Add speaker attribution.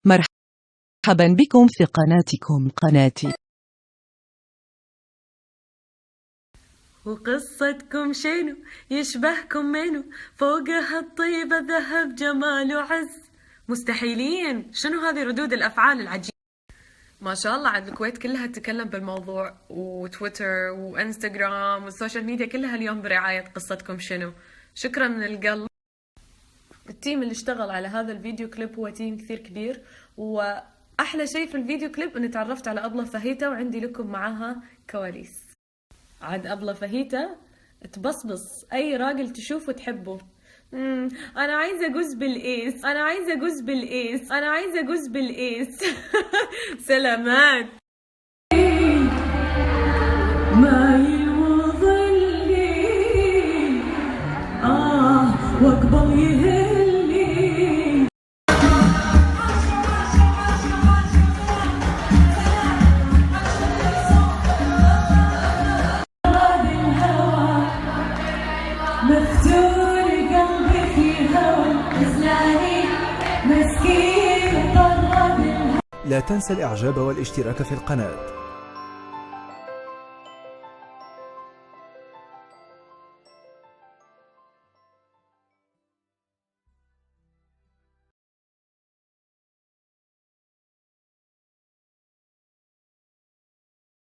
Speaker 1: مرحبا بكم في قناتكم قناتي.
Speaker 2: وقصتكم شنو يشبهكم منو فوقها الطيبة ذهب جمال وعز مستحيلين. شنو هذه ردود الأفعال العجيبة؟ ما شاء الله عاد الكويت كلها تتكلم بالموضوع، وتويتر وانستغرام والسوشيال ميديا كلها اليوم برعاية قصتكم شنو. شكرا من القلب. التيم اللي اشتغل على هذا الفيديو كليب هو تيم كثير كبير، وأحلى شيء في الفيديو كليب اني تعرفت على أبلة فهيتة وعندي لكم معاها كواليس. عاد أبلة فهيتة تبصبص أي راجل تشوفه تحبه. أنا عايزة جوز بالإيس، أنا عايزة جوز بالإيس، أنا عايزة جوز بالإيس. سلامات.
Speaker 3: مايل وظلي واقبل يهلي. هذا الهوى مفتول قلبي في هوى إزلاني مسكين طرد.
Speaker 4: لا تنسى الإعجاب والاشتراك في القناة.